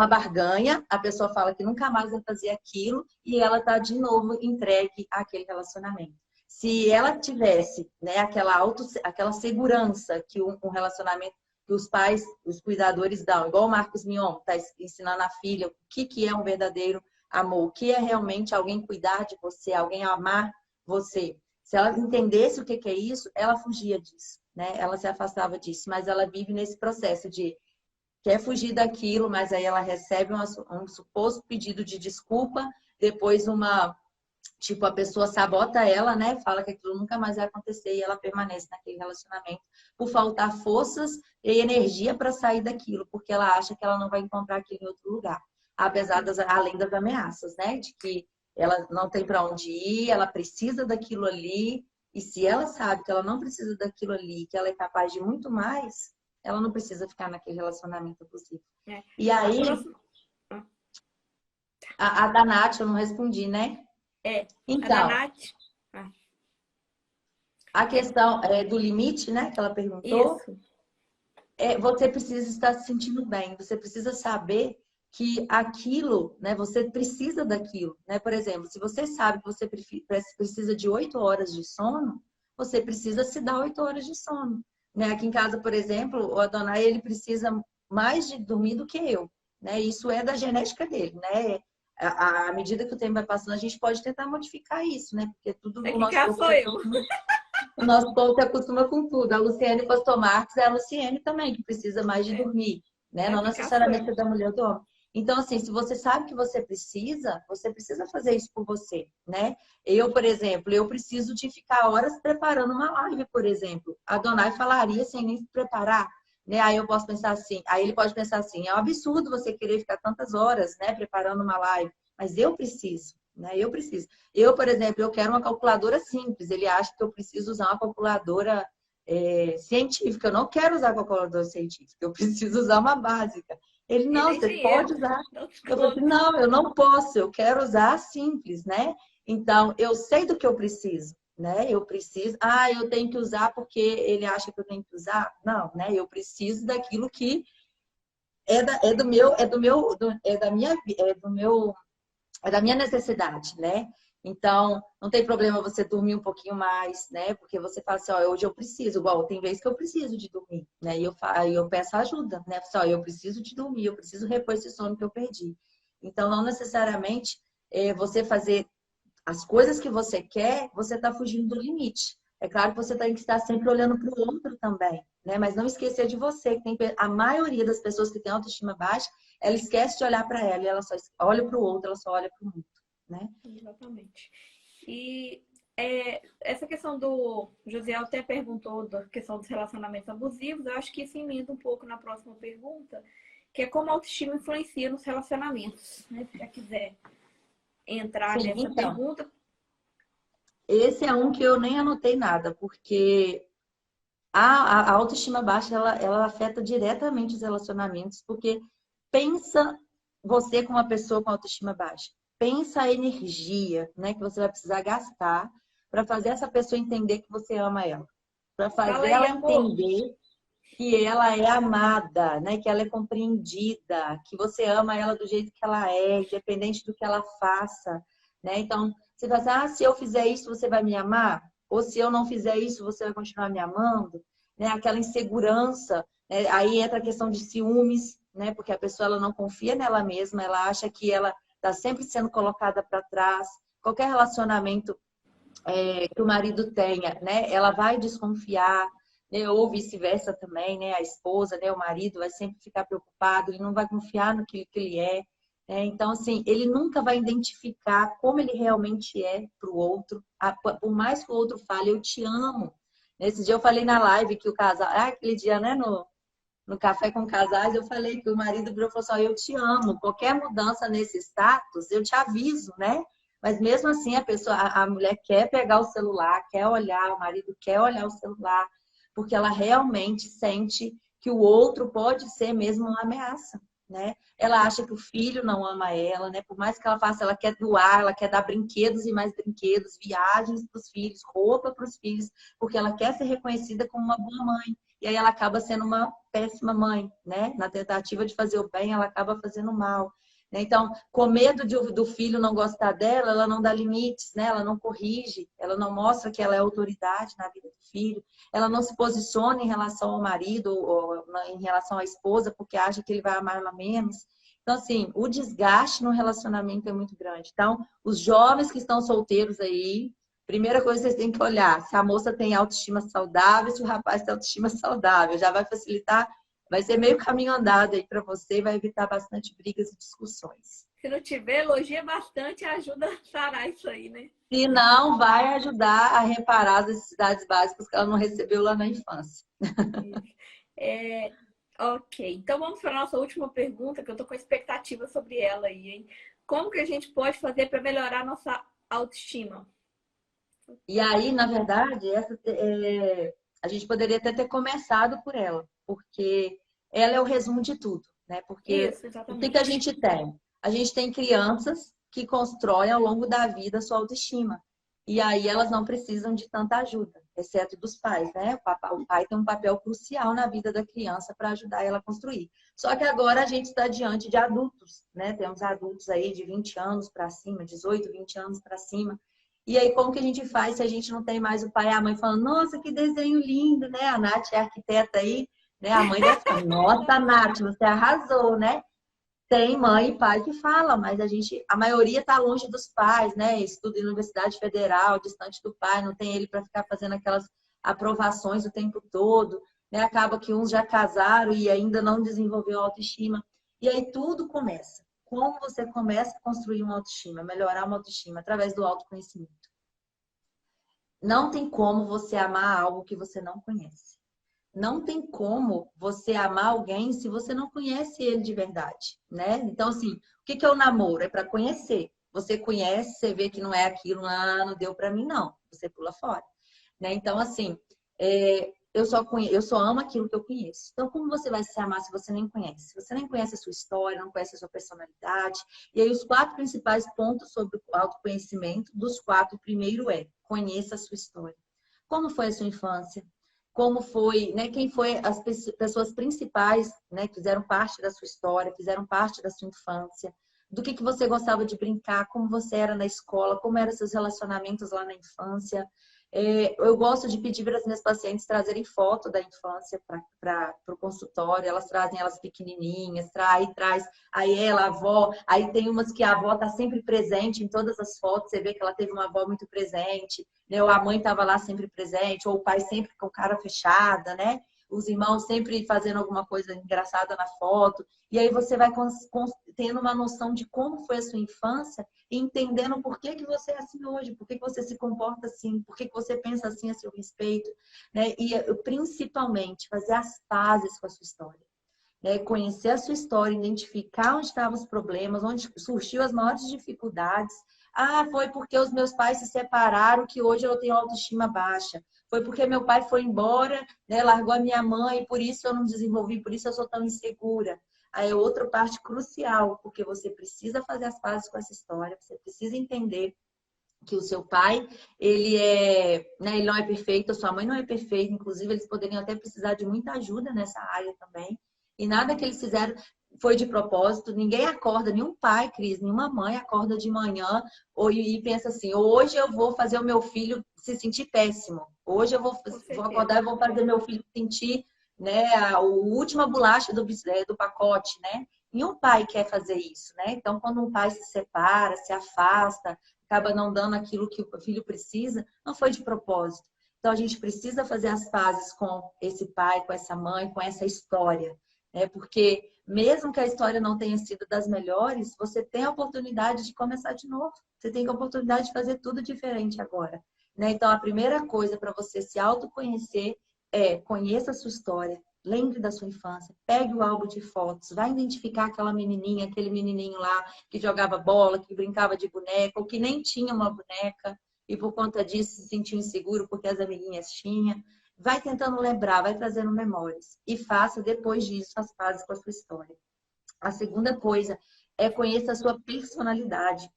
barganha, a pessoa fala que nunca mais vai fazer aquilo e ela tá de novo entregue àquele relacionamento. Se ela tivesse, né, aquela segurança que um relacionamento que os pais, os cuidadores dão, igual o Marcos Mion está ensinando a filha o que é um verdadeiro amor, o que é realmente alguém cuidar de você, alguém amar você. Se ela entendesse o que é isso, ela fugia disso, né? Ela se afastava disso, mas ela vive nesse processo de quer fugir daquilo, mas aí ela recebe um suposto pedido de desculpa, depois tipo, a pessoa sabota ela, né? Fala que aquilo nunca mais vai acontecer e ela permanece naquele relacionamento por faltar forças e energia para sair daquilo, porque ela acha que ela não vai encontrar aquilo em outro lugar. Além das ameaças, né? De que ela não tem para onde ir, ela precisa daquilo ali, e se ela sabe que ela não precisa daquilo ali, que ela é capaz de muito mais, ela não precisa ficar naquele relacionamento abusivo. E aí, a da Nath, eu não respondi, né? A da Então, Nath. a questão do limite, né, que ela perguntou, Isso. Você precisa estar se sentindo bem, você precisa saber que aquilo, né, você precisa daquilo, né? Por exemplo, se você sabe que você precisa de 8 horas de sono, você precisa se dar 8 horas de sono, né? Aqui em casa, por exemplo, o Adonai, ele precisa mais de dormir do que eu, né? Isso é da genética dele, né? À medida que o tempo vai passando, a gente pode tentar modificar isso, né? Porque tudo o Aqui nosso cá corpo sou se eu. acostuma, o nosso corpo se acostuma com tudo. A Luciane Pastor Marques é a Luciane também, que precisa mais de dormir, né? Não Aqui cá sou necessariamente é eu. da mulher ou do homem. Então, assim, se você sabe que você precisa fazer isso por você, né? Eu, por exemplo, eu preciso de ficar horas preparando uma live, por exemplo. A Donai falaria sem nem se preparar, né? Aí eu posso pensar assim, aí ele pode pensar assim, é um absurdo você querer ficar tantas horas, né, preparando uma live, mas eu preciso, né? Eu preciso. Eu, por exemplo, eu quero uma calculadora simples. Ele acha que eu preciso usar uma calculadora científica. Eu não quero usar calculadora científica, eu preciso usar uma básica. Ele, E não, nem você dinheiro, pode usar. não Eu falei assim, desconto. não, eu não posso, eu quero usar simples, né? Então, eu sei do que eu preciso, né? Eu preciso, eu tenho que usar porque ele acha que eu tenho que usar? Não, né? Eu preciso daquilo que é da minha necessidade, né? Então, não tem problema você dormir um pouquinho mais, né? Porque você fala assim, ó, hoje eu preciso, igual tem vezes que eu preciso de dormir, né? E aí eu peço ajuda, né? Só eu preciso de dormir, eu preciso repor esse sono que eu perdi. Então, não necessariamente você fazer as coisas que você quer, você está fugindo do limite. É claro que você tem que estar sempre olhando para o outro também, né? Mas não esquecer de você, que a maioria das pessoas que tem autoestima baixa, ela esquece de olhar para ela e ela só olha para o outro, ela só olha para o mundo, né? Exatamente. E essa questão do José até perguntou da questão dos relacionamentos abusivos, eu acho que isso emenda um pouco na próxima pergunta, que é como a autoestima influencia nos relacionamentos, né? Se já quiser entrar Sim, nessa então, pergunta. esse é um que eu nem anotei nada, porque a autoestima baixa, ela afeta diretamente os relacionamentos, porque pensa você com uma pessoa com autoestima baixa. Pensa a energia, né, que você vai precisar gastar para fazer essa pessoa entender que você ama ela. Para Fala fazer aí, ela amor. entender que ela é amada, né, que ela é compreendida, que você ama ela do jeito que ela é, independente do que ela faça, né? Então, você fala assim, se eu fizer isso, você vai me amar? Ou se eu não fizer isso, você vai continuar me amando? Né? Aquela insegurança, né? Aí entra a questão de ciúmes, né? Porque a pessoa ela não confia nela mesma, ela acha que ela está sempre sendo colocada para trás. Qualquer relacionamento que o marido tenha, né? Ela vai desconfiar, né? Ou vice-versa também, né? A esposa, né? O marido vai sempre ficar preocupado, ele não vai confiar no que ele é. Né? Então, assim, ele nunca vai identificar como ele realmente é para o outro. Por mais que o outro fale, eu te amo. Nesse dia eu falei na live que o casal, aquele dia, né? No café com casais, eu falei que o marido virou e falou assim, eu te amo, qualquer mudança nesse status, eu te aviso, né? Mas mesmo assim, a mulher quer pegar o celular, quer olhar, o marido quer olhar o celular, porque ela realmente sente que o outro pode ser mesmo uma ameaça, né? Ela acha que o filho não ama ela, né? Por mais que ela faça, ela quer doar, ela quer dar brinquedos e mais brinquedos, viagens para os filhos, roupa para os filhos, porque ela quer ser reconhecida como uma boa mãe. E aí ela acaba sendo uma péssima mãe, né? Na tentativa de fazer o bem, ela acaba fazendo o mal. Né? Então, com medo do filho não gostar dela, ela não dá limites, né? Ela não corrige, ela não mostra que ela é autoridade na vida do filho, ela não se posiciona em relação ao marido ou em relação à esposa, porque acha que ele vai amar ela menos. Então, assim, o desgaste no relacionamento é muito grande. Então, os jovens que estão solteiros aí, primeira coisa que vocês têm que olhar, se a moça tem autoestima saudável, se o rapaz tem autoestima saudável, já vai facilitar, vai ser meio caminho andado aí para você e vai evitar bastante brigas e discussões. Se não tiver, elogia bastante e ajuda a sarar isso aí, né? Se não, vai ajudar a reparar as necessidades básicas que ela não recebeu lá na infância. Isso. É, ok, então vamos para a nossa última pergunta, que eu estou com expectativa sobre ela aí, hein? Como que a gente pode fazer para melhorar a nossa autoestima? E aí, na verdade, a gente poderia até ter começado por ela, porque ela é o resumo de tudo, né? Porque Isso, o que a exatamente. gente tem? A gente tem crianças que constroem ao longo da vida a sua autoestima. E aí elas não precisam de tanta ajuda, exceto dos pais, né? O pai tem um papel crucial na vida da criança para ajudar ela a construir. Só que agora a gente está diante de adultos, né? Temos adultos aí de 20 anos para cima, 18, 20 anos para cima. E aí, como que a gente faz se a gente não tem mais o pai e a mãe falando, nossa, que desenho lindo, né? A Nath é arquiteta aí, né? A mãe deve ficar, nossa, Nath, você arrasou, né? Tem mãe e pai que fala, mas a maioria está longe dos pais, né? Estuda em Universidade Federal, distante do pai, não tem ele para ficar fazendo aquelas aprovações o tempo todo, né? Acaba que uns já casaram e ainda não desenvolveu autoestima. E aí tudo começa. Como você começa a construir uma autoestima, melhorar uma autoestima? Através do autoconhecimento. Não tem como você amar algo que você não conhece. Não tem como você amar alguém se você não conhece ele de verdade, né? Então, assim, o que é o namoro? É para conhecer. Você conhece, você vê que não é aquilo, não deu para mim, não. Você pula fora. Né? Então, assim, eu só amo aquilo que eu conheço. Então, como você vai se amar se você nem conhece? Se você nem conhece a sua história, não conhece a sua personalidade. E aí, os 4 principais pontos sobre o autoconhecimento, dos 4, o primeiro é: conheça a sua história. Como foi a sua infância? Como foi, né? Quem foi as pessoas principais, né? Que fizeram parte da sua história, fizeram parte da sua infância. Do que você gostava de brincar, como você era na escola, como eram seus relacionamentos lá na infância. Eu gosto de pedir para as minhas pacientes trazerem foto da infância para o consultório. Elas trazem elas pequenininhas, traz aí ela, a avó. Aí tem umas que a avó está sempre presente em todas as fotos. Você vê que ela teve uma avó muito presente, né? Ou a mãe estava lá sempre presente, ou o pai sempre com cara fechada, né? Os irmãos sempre fazendo alguma coisa engraçada na foto. E aí você vai tendo uma noção de como foi a sua infância e entendendo por que que você é assim hoje, por que que você se comporta assim, por que que você pensa assim a seu respeito, né? E principalmente fazer as pazes com a sua história, né? Conhecer a sua história, identificar onde estavam os problemas, onde surgiu as maiores dificuldades. Ah, foi porque os meus pais se separaram que hoje eu tenho autoestima baixa. Foi porque meu pai foi embora, né, largou a minha mãe, e por isso eu não desenvolvi, por isso eu sou tão insegura. Aí é outra parte crucial, porque você precisa fazer as pazes com essa história, você precisa entender que o seu pai, né, ele não é perfeito, a sua mãe não é perfeita, inclusive eles poderiam até precisar de muita ajuda nessa área também. E nada que eles fizeram foi de propósito. Ninguém acorda, nenhum pai, Cris, nenhuma mãe acorda de manhã e pensa assim: hoje eu vou fazer o meu filho se sentir péssimo. Hoje eu Com vou certeza. acordar e vou fazer meu filho sentir, né, a última bolacha do pacote, né? Nenhum pai quer fazer isso, né? Então, quando um pai se separa, se afasta, acaba não dando aquilo que o filho precisa, não foi de propósito. Então, a gente precisa fazer as pazes com esse pai, com essa mãe, com essa história, né? Porque mesmo que a história não tenha sido das melhores, você tem a oportunidade de começar de novo. Você tem a oportunidade de fazer tudo diferente agora, né? Então, a primeira coisa para você se autoconhecer é: conheça a sua história. Lembre da sua infância, pegue o álbum de fotos, vai identificar aquela menininha, aquele menininho lá que jogava bola, que brincava de boneca, ou que nem tinha uma boneca e por conta disso se sentiu inseguro porque as amiguinhas tinham. Vai tentando lembrar, vai trazendo memórias e faça depois disso as pazes com a sua história. A segunda coisa é conheça a sua personalidade.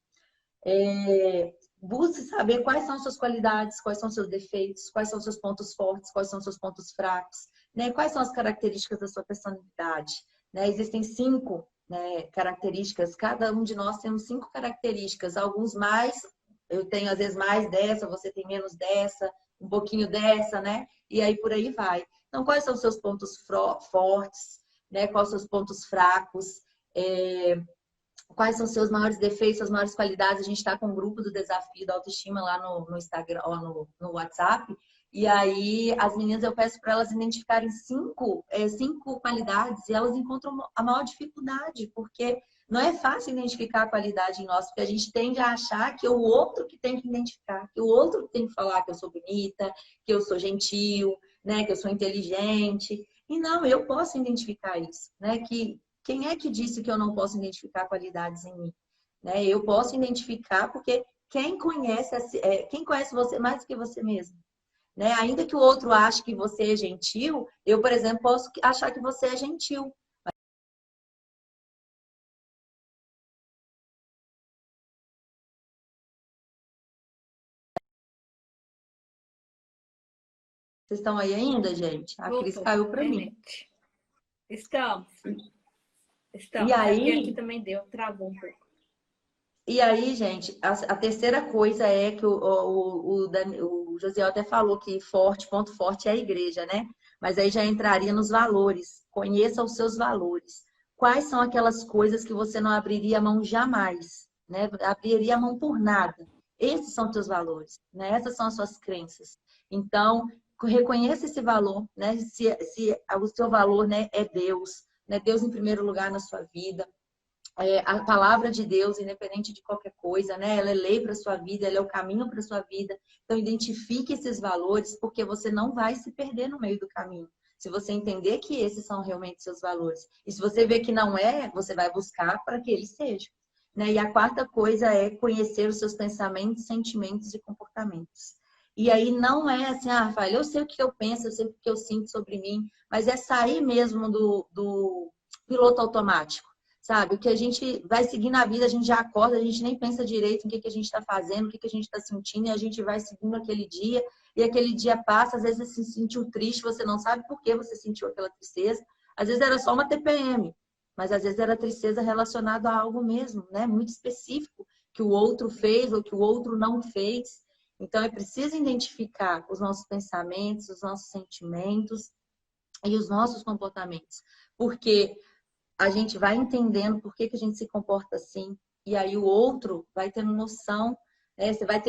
Busque saber quais são suas qualidades, quais são seus defeitos, quais são seus pontos fortes, quais são seus pontos fracos, né? Quais são as características da sua personalidade, né? Existem 5, né, características, cada um de nós temos 5 características, alguns mais, eu tenho às vezes mais dessa, você tem menos dessa, um pouquinho dessa, né? E aí por aí vai. Então, quais são os seus pontos fortes, né? Quais são os seus pontos fracos? Quais são os seus maiores defeitos, suas maiores qualidades? A gente está com um grupo do Desafio da Autoestima lá no Instagram, ou no WhatsApp. E aí, as meninas, eu peço para elas identificarem 5 qualidades e elas encontram a maior dificuldade, porque não é fácil identificar a qualidade em nós, porque a gente tende a achar que é o outro que tem que identificar, que o outro tem que falar que eu sou bonita, que eu sou gentil, né, que eu sou inteligente. E não, eu posso identificar isso, né? Quem é que disse que eu não posso identificar qualidades em mim? Né? Eu posso identificar porque quem conhece você mais do que você mesmo? Né? Ainda que o outro ache que você é gentil, eu, por exemplo, posso achar que você é gentil. Vocês estão aí ainda, gente? A Cris Voltou, caiu para mim. internet. Estamos, E estamos. É porque aqui aí, também deu, travou um pouco. gente, a terceira coisa é que o Josiel até falou que ponto forte é a igreja, né? Mas aí já entraria nos valores. Conheça os seus valores. Quais são aquelas coisas que você não abriria a mão jamais, né? Abriria a mão por nada. Esses são os seus valores, né? Essas são as suas crenças. Então, reconheça esse valor, né? Se o seu valor, né, é Deus, né? Deus em primeiro lugar na sua vida. A palavra de Deus, independente de qualquer coisa, né? Ela é lei para sua vida, ela é o caminho para sua vida. Então, identifique esses valores, porque você não vai se perder no meio do caminho. Se você entender que esses são realmente seus valores. E se você vê que não é, você vai buscar para que eles sejam. Né? E a quarta coisa é conhecer os seus pensamentos, sentimentos e comportamentos. E aí não é assim, ah, Rafael, eu sei o que eu penso, eu sei o que eu sinto sobre mim, mas é sair mesmo do piloto automático, sabe? O que a gente vai seguir na vida, a gente já acorda, a gente nem pensa direito em que a gente está fazendo, o que a gente está sentindo, e a gente vai seguindo aquele dia, e aquele dia passa, às vezes você se sentiu triste, você não sabe por que você sentiu aquela tristeza, às vezes era só uma TPM, mas às vezes era tristeza relacionada a algo mesmo, né? Muito específico, que o outro fez ou que o outro não fez. Então, é preciso identificar os nossos pensamentos, os nossos sentimentos e os nossos comportamentos, porque a gente vai entendendo por que a gente se comporta assim, e aí o outro vai tendo noção, né? Você vai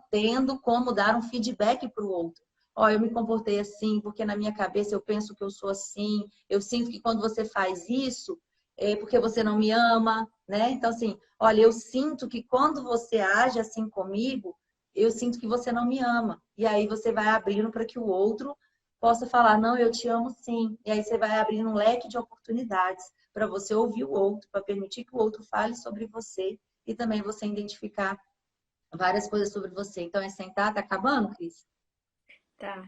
tendo como dar um feedback para o outro. Ó, eu me comportei assim, porque na minha cabeça eu penso que eu sou assim, eu sinto que quando você faz isso, é porque você não me ama, né? Então, assim, olha, eu sinto que quando você age assim comigo, eu sinto que você não me ama. E aí você vai abrindo para que o outro possa falar, não, eu te amo sim. E aí você vai abrindo um leque de oportunidades para você ouvir o outro, para permitir que o outro fale sobre você e também você identificar várias coisas sobre você. Então, é sentar, tá acabando, Cris? Tá.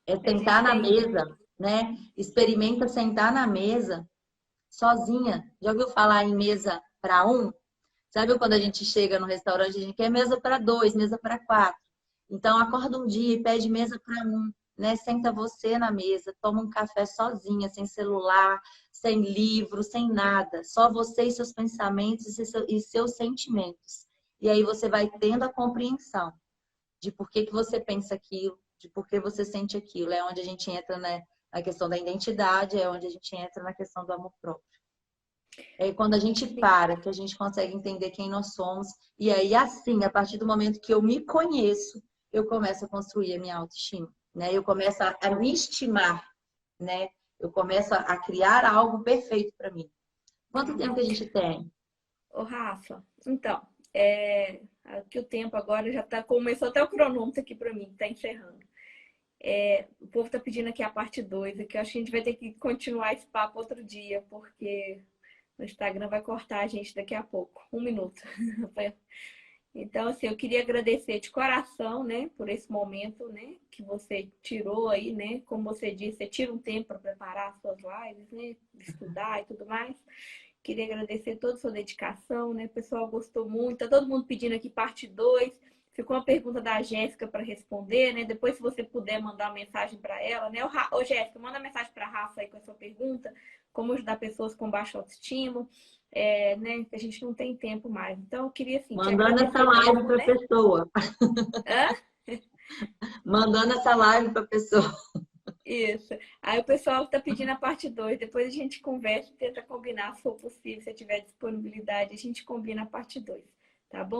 É A gente sentar na tem. mesa, né? Experimenta sentar na mesa sozinha. Já ouviu falar em mesa para um? Sabe quando a gente chega no restaurante, a gente quer mesa para dois, mesa para quatro. Então, acorda um dia e pede mesa para um, né? Senta você na mesa, toma um café sozinha, sem celular, sem livro, sem nada. Só você e seus pensamentos e seus sentimentos. E aí você vai tendo a compreensão de por que que você pensa aquilo, de por que você sente aquilo. É onde a gente entra, né, na questão da identidade, é onde a gente entra na questão do amor próprio. É quando a gente Sim. para, que a gente consegue entender quem nós somos. E aí, assim, a partir do momento que eu me conheço, eu começo a construir a minha autoestima, né? Eu começo a me estimar, né? Eu começo a criar algo perfeito para mim. Quanto tempo que a gente tem? Ô, Rafa, então, aqui o tempo agora já tá. Começou até o cronômetro aqui para mim, tá encerrando. O povo tá pedindo aqui a parte 2 aqui. Eu acho que a gente vai ter que continuar esse papo outro dia, porque o Instagram vai cortar a gente daqui a pouco. Um minuto. Então, assim, eu queria agradecer de coração, né, por esse momento, né, que você tirou aí, né, como você disse, você tira um tempo para preparar as suas lives, né, estudar e tudo mais. Queria agradecer toda a sua dedicação, né, o pessoal gostou muito, tá todo mundo pedindo aqui parte 2. Ficou uma pergunta da Jéssica para responder, né? Depois, se você puder mandar uma mensagem para ela, né? Ô, Jéssica, manda mensagem para a Rafa aí com a sua pergunta, como ajudar pessoas com baixa autoestima, né? Que a gente não tem tempo mais. Então, eu queria, assim, te Mandando essa agradecer live mesmo, para a né? pessoa. Hã? Mandando essa live para a pessoa. Isso. Aí o pessoal está pedindo a parte 2. Depois a gente conversa e tenta combinar, se for possível, se tiver disponibilidade, a gente combina a parte 2. Tá bom?